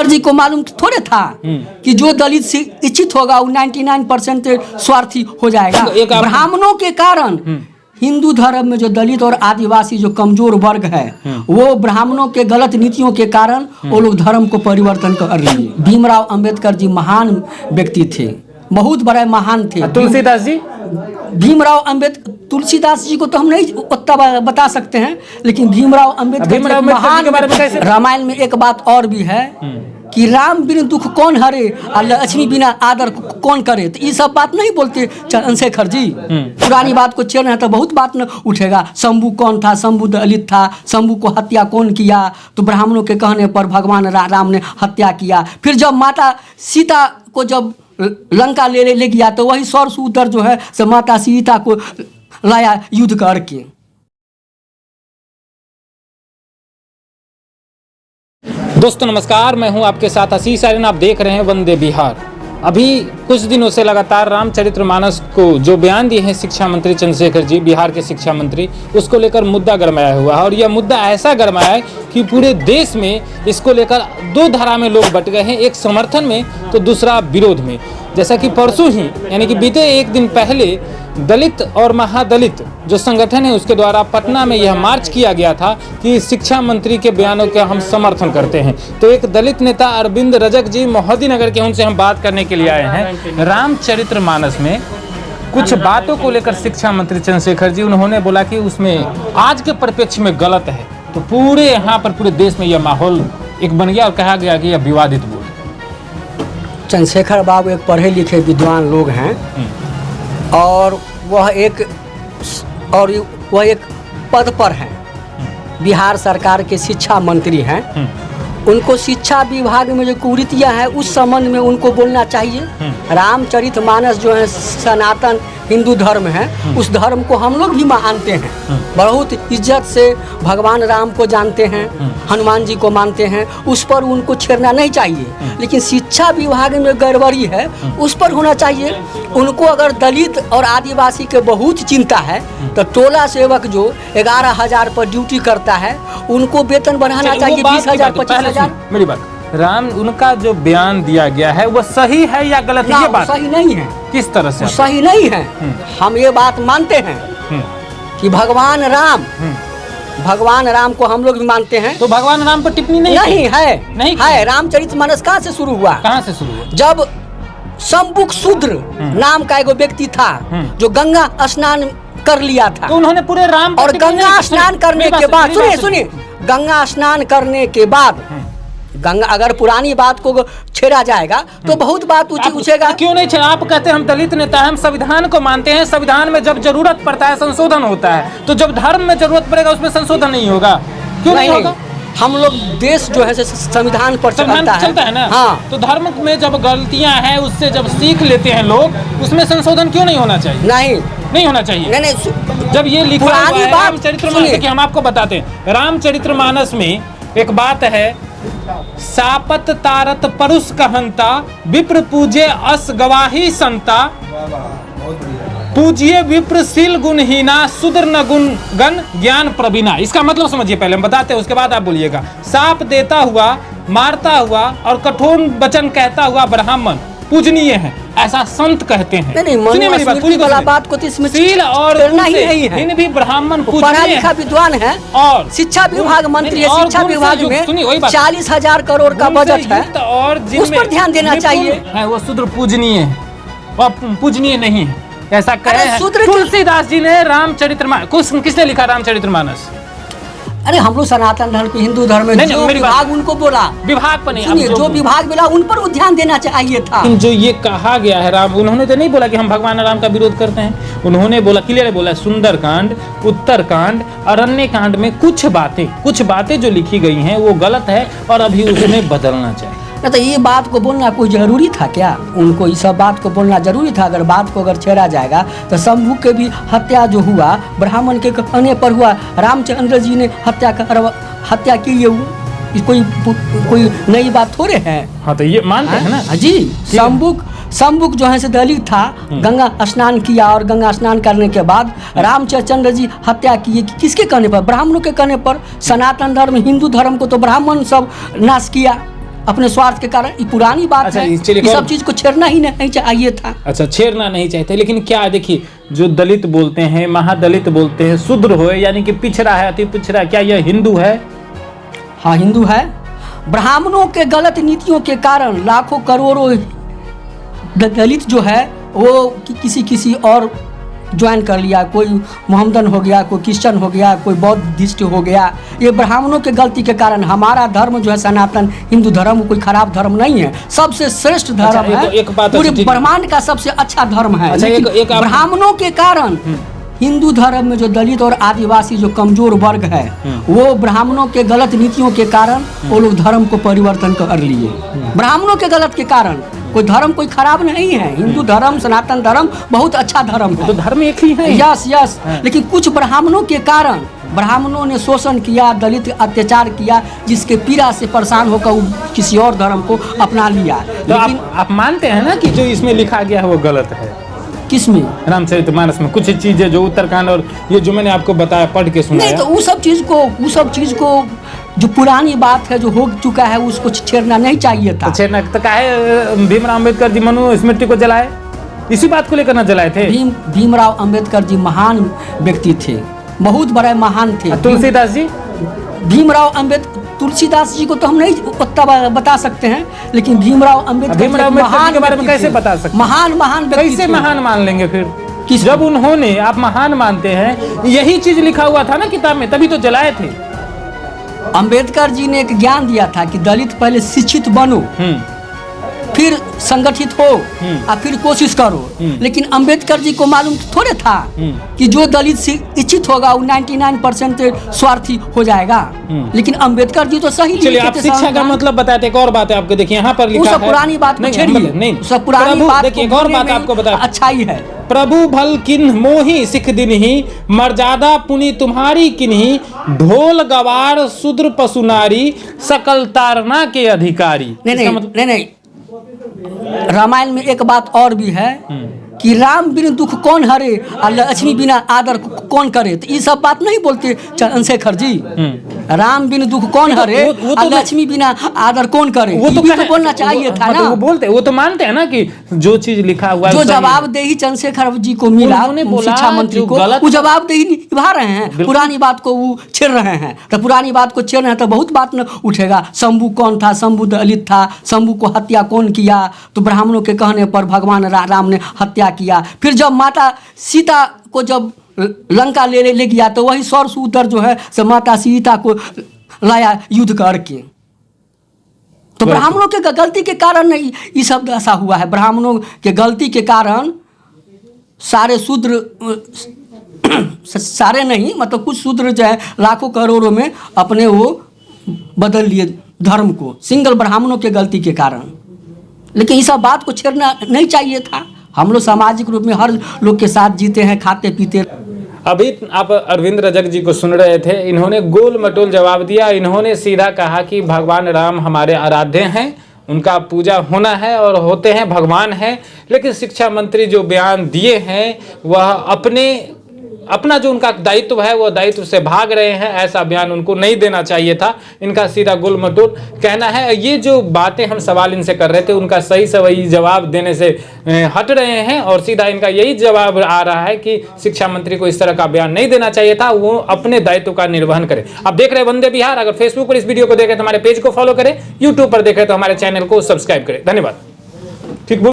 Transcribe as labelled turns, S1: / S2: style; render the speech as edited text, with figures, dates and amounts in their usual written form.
S1: शंकर जी को मालूम थोड़े था कि जो दलित से इच्छित होगा वो 99% स्वार्थी हो जाएगा। ब्राह्मणों के कारण हिंदू धर्म में जो दलित और आदिवासी जो कमजोर वर्ग है वो ब्राह्मणों के गलत नीतियों के कारण वो लोग धर्म को परिवर्तन कर रहे हैं। भीमराव अंबेडकर जी महान व्यक्ति थे, बहुत बड़े महान थे।
S2: तुलसीदास जी,
S1: भीमराव अंबेडकर, तुलसीदास जी को तो हम नहीं उतना बता सकते हैं, लेकिन भीमराव अंबेडकर महान। रामायण में एक बात और भी है कि राम बिन दुख कौन हरे और लक्ष्मी बिना आदर कौन करे। तो ये सब बात नहीं बोलते चंद्रशेखर जी। पुरानी बात को छेड़ना है तो बहुत बात न उठेगा। शंभू कौन था, शंभू दलित था, शंभू को हत्या कौन किया, तो ब्राह्मणों के कहने पर भगवान राम ने हत्या किया। फिर जब माता सीता को जब लंका ले गया तो वही सौर जो है से माता सीता को लाया युद्ध करके।
S2: दोस्तों नमस्कार, मैं हूं आपके साथ आशीष आर्यन। आप देख रहे हैं वंदे बिहार। अभी कुछ दिनों से लगातार रामचरितमानस को जो बयान दिए हैं शिक्षा मंत्री चंद्रशेखर जी, बिहार के शिक्षा मंत्री, उसको लेकर मुद्दा गरमाया हुआ है। और यह मुद्दा ऐसा गरमाया है कि पूरे देश में इसको लेकर दो धारा में लोग बट गए हैं, एक समर्थन में तो दूसरा विरोध में। जैसा कि परसों ही यानी कि बीते एक दिन पहले दलित और महादलित जो संगठन है उसके द्वारा पटना में यह मार्च किया गया था कि शिक्षा मंत्री के बयानों का हम समर्थन करते हैं। तो एक दलित नेता अरविंद रजक जी मोहद्दीनगर के, उनसे हम बात करने के लिए आए हैं। रामचरितमानस में कुछ बातों को लेकर शिक्षा मंत्री चंद्रशेखर जी, उन्होंने बोला कि उसमें आज के परिप्रेक्ष्य में गलत है। तो पूरे यहाँ पर पूरे देश में यह माहौल एक बन गया और कहा गया कि यह विवादित बोल।
S1: चंद्रशेखर बाबू एक पढ़े लिखे विद्वान लोग हैं और वह एक पद पर हैं, बिहार सरकार के शिक्षा मंत्री हैं। उनको शिक्षा विभाग में जो कुरीतियां हैं उस संबंध में उनको बोलना चाहिए। रामचरितमानस जो है सनातन हिंदू धर्म है, उस धर्म को हम लोग भी मानते हैं, बहुत इज्जत से भगवान राम को जानते हैं, हनुमान जी को मानते हैं, उस पर उनको छेड़ना नहीं चाहिए। लेकिन शिक्षा विभाग में गड़बड़ी है, उस पर होना चाहिए। उनको अगर दलित और आदिवासी के बहुत चिंता है तो टोला सेवक जो 11,000 पर ड्यूटी करता है उनको वेतन बढ़ाना चाहिए 20,000 25,000।
S2: मेरी बात, राम उनका जो बयान दिया गया है वह सही है या गलत है? ये बात
S1: सही नहीं है।
S2: किस तरह से?
S1: सही नहीं है। हम ये बात मानते हैं कि भगवान राम को हम लोग भी मानते हैं।
S2: तो भगवान राम पर टिप्पणी नहीं
S1: है। नहीं है। रामचरितमानस कहाँ से शुरू हुआ?
S2: कहाँ से शुरू हुआ?
S1: जब शंभुक शूद्र नाम का एक व्यक्ति था जो गंगा स्नान कर लिया था,
S2: तो उन्होंने पूरे राम
S1: और गंगा स्नान करने के बाद सुनिए गंगा स्नान करने के बाद गंगा, अगर पुरानी बात को छेड़ा जाएगा तो बहुत बात पूछेगा।
S2: क्यों नहीं छेड़ा? आप कहते हैं हम दलित नेता हैं, हम संविधान को मानते हैं, संविधान में जब जरूरत पड़ता है संशोधन होता है, तो जब धर्म में जरूरत पड़ेगा उसमें संशोधन नहीं होगा। क्यों नहीं होगा?
S1: हम लोग देश जो है संविधान पर चलता है ना।
S2: हाँ, तो धर्म में जब गलतियां हैं उससे जब सीख लेते हैं लोग, उसमें संशोधन क्यों नहीं होना चाहिए? नहीं होना चाहिए।
S1: नहीं।
S2: जब ये लिखा हुआ है रामचरितमानस की, हम आपको बताते हैं रामचरितमानस में एक बात है, सापत तारत परुष कहंता विप्र पूजे अस गवाही संता, पूजिए विप्र शील गुणहीना सुदर न गुण गण ज्ञान प्रवीणा। इसका मतलब समझिए, पहले हम बताते हैं उसके बाद आप बोलिएगा। साप देता हुआ, मारता हुआ और कठोर वचन कहता हुआ ब्राह्मण पूजनीय है, ऐसा संत कहते हैं।
S1: सुनिए मेरी बात, पूरी बात को इसमें
S2: शील और इन भी ब्राह्मण
S1: पढ़ा लिखा विद्वान है और शिक्षा विभाग मंत्री है। शिक्षा विभाग में 40,000 करोड़ का बजट है और उस पर ध्यान देना चाहिए।
S2: वो शूद्र पूजनीय है, वह पूजनीय नहीं है, ऐसा कहे तुलसीदास जी ने रामचरितमानस। किसने लिखा रामचरितमानस?
S1: अरे हम लोग सनातन धर्म के हिंदू धर्म में जो विभाग उनको बोला,
S2: विभाग पर नहीं,
S1: जो विभाग मिला उन पर ध्यान देना चाहिए था।
S2: जो ये कहा गया है राम, उन्होंने तो नहीं बोला कि हम भगवान राम का विरोध करते हैं। उन्होंने बोला, क्लियर बोला, सुंदरकांड, उत्तरकांड, अरण्य कांड में कुछ बातें जो लिखी गई हैं वो गलत है और अभी उसमें बदलना चाहिए।
S1: तो ये बात को बोलना कोई जरूरी था क्या? उनको इस सब बात को बोलना जरूरी था? अगर बात को छेड़ा जाएगा तो शंभू के भी हत्या जो हुआ ब्राह्मण के कहने पर हुआ। रामचंद्र जी ने हत्या की, ये कोई नई बात थोड़े है।
S2: हाँ, तो ये मानते हैं ना
S1: जी। शंभुक जो है से दलित था, गंगा स्नान किया और गंगा स्नान करने के बाद रामचंद्र जी हत्या किए। किसके कहने पर? ब्राह्मणों के कहने पर। सनातन धर्म हिंदू धर्म को तो ब्राह्मण सब नाश किया। अपने स्वार्थ के कारण। ये पुरानी बात
S2: अच्छा,
S1: है,
S2: चलिए
S1: ये सब चीज को छेड़ना ही नहीं चाहिए था।
S2: अच्छा, छेड़ना नहीं चाहते, लेकिन क्या देखिए, जो दलित बोलते हैं, महादलित बोलते हैं, शूद्र हो यानी कि पिछड़ा है, अति पिछड़ा, क्या यह हिंदू है?
S1: हाँ, हिंदू है। ब्राह्मणों के गलत नीतियों के कारण लाखों करोड़ों दलित जो है वो किसी और ज्वाइन कर लिया। कोई मोहम्मदन हो गया, कोई क्रिश्चियन हो गया, कोई बौद्धिस्ट हो गया। ये ब्राह्मणों के गलती के कारण। हमारा धर्म जो है सनातन हिंदू धर्म कोई खराब धर्म नहीं है, सबसे श्रेष्ठ धर्म है, पूरे ब्रह्मांड का सबसे अच्छा धर्म है। ब्राह्मणों के कारण हिंदू धर्म में जो दलित और आदिवासी जो कमजोर वर्ग है वो ब्राह्मणों के गलत नीतियों के कारण वो लोग धर्म को परिवर्तन कर लिए। ब्राह्मणों के गलत के कारण। कोई धर्म कोई खराब नहीं है, हिंदू धर्म सनातन धर्म बहुत अच्छा धर्म है,
S2: तो धर्म एक ही है।
S1: यस। लेकिन कुछ ब्राह्मणों के कारण ब्राह्मणों ने शोषण किया, दलित अत्याचार किया, जिसके पीड़ा से परेशान होकर वो किसी और धर्म को अपना लिया।
S2: तो आप मानते हैं ना कि जो इसमें लिखा गया है वो गलत है?
S1: किसमें?
S2: रामचरितमानस में कुछ चीजें जो उत्तरकांड और ये जो मैंने आपको बताया, पढ़ के सुनाया।
S1: नहीं, तो वो सब चीज को जो पुरानी बात है, जो हो चुका है, उसको छेड़ना नहीं चाहिए था।
S2: तो छेड़ना तो काहे भीमराव अम्बेडकर जी मनुस्मृति को जलाए? इसी बात को लेकर ना जलाए थे?
S1: भीमराव अम्बेडकर जी महान व्यक्ति थे, बहुत बड़े महान थे।
S2: तुलसीदास जी?
S1: भीमराव अम्बेडकर, तुलसीदास जी को तो हम नहीं उतना बता सकते हैं, लेकिन भीमराव अम्बेडकर
S2: के बारे में कैसे बता सकते?
S1: महान
S2: कैसे महान मान लेंगे फिर? जब उन्होंने, आप महान मानते हैं, यही चीज लिखा हुआ था ना किताब में, तभी तो जलाए थे।
S1: अंबेडकर जी ने एक ज्ञान दिया था कि दलित पहले शिक्षित बनो, फिर संगठित हो और फिर कोशिश करो। लेकिन अंबेडकर जी को मालूम थोड़े था कि जो दलित से इच्छित होगा वो 99% स्वार्थी हो जाएगा। लेकिन अंबेडकर जी तो सही।
S2: चलिए, आप शिक्षा का मतलब बताते। एक और बात है आपको, देखिए यहाँ पर लिखा है,
S1: पुरानी बात को छेड़िए,
S2: नहीं,
S1: सब पुरानी बात।
S2: देखिए, एक और बात आपको बता,
S1: अच्छा ही है।
S2: प्रभु भल किन्ह मोहि सिख दिनहि, मर्यादा पुनि तुम्हारी किन्हि, ढोल गवार शूद्र पशु नारी, सकल तारना के अधिकारी।
S1: नहीं, रामायण में एक बात और भी है कि राम बिन दुख कौन हरे और लक्ष्मी बिना आदर कौन करे। तो ये सब बात नहीं बोलते चंद्रशेखर जी। राम बिन दुख कौन हरे और लक्ष्मी बिना आदर कौन करे, वो तो बोलना चाहिए था ना।
S2: वो बोलते, वो तो मानते हैं ना कि जो चीज लिखा हुआ है,
S1: जो जवाबदेही चंद्रशेखर जी को मिला शिक्षा मंत्री को, वो जवाबदेही निभा रहे हैं। पुरानी बात को वो छेड़ रहे हैं, तो पुरानी बात को छेड़ रहे हैं तो बहुत बात न उठेगा। शंभू कौन था? शंभू दलित था। शंभू को हत्या कौन किया? तो ब्राह्मणों के कहने पर भगवान राम ने हत्या किया। फिर जब माता सीता को जब लंका ले गया तो वही सौर जो है से माता सीता को लाया युद्ध करके। तो ब्राह्मणों के गलती के कारण नहीं ये सब ऐसा हुआ है। ब्राह्मणों के गलती के कारण सारे शूद्र, सारे नहीं, मतलब कुछ शूद्र जो है लाखों करोड़ों में अपने वो बदल लिए धर्म को, सिंगल ब्राह्मणों के गलती के कारण। लेकिन इस सब बात को छेड़ना नहीं चाहिए था। हम लोग सामाजिक रूप में हर लोग के साथ जीते हैं, खाते पीते।
S2: अभी आप अरविंद रजक जी को सुन रहे थे, इन्होंने गोल मटोल जवाब दिया। इन्होंने सीधा कहा कि भगवान राम हमारे आराध्य हैं, उनका पूजा होना है और होते हैं, भगवान हैं। लेकिन शिक्षा मंत्री जो बयान दिए हैं वह अपना जो उनका दायित्व है वो दायित्व से भाग रहे हैं। ऐसा बयान उनको नहीं देना चाहिए था। इनका सीधा गोल मटोल कहना है। ये जो बातें हम सवाल इनसे कर रहे थे उनका सही से वही जवाब देने से हट रहे हैं और सीधा इनका यही जवाब आ रहा है कि शिक्षा मंत्री को इस तरह का बयान नहीं देना चाहिए था, वो अपने दायित्व का निर्वहन करें। आप देख रहे हैं वंदे बिहार। अगर फेसबुक पर इस वीडियो को देखें तो हमारे पेज को फॉलो करें, यूट्यूब पर देखें तो हमारे चैनल को सब्सक्राइब करें। धन्यवाद। ठीक।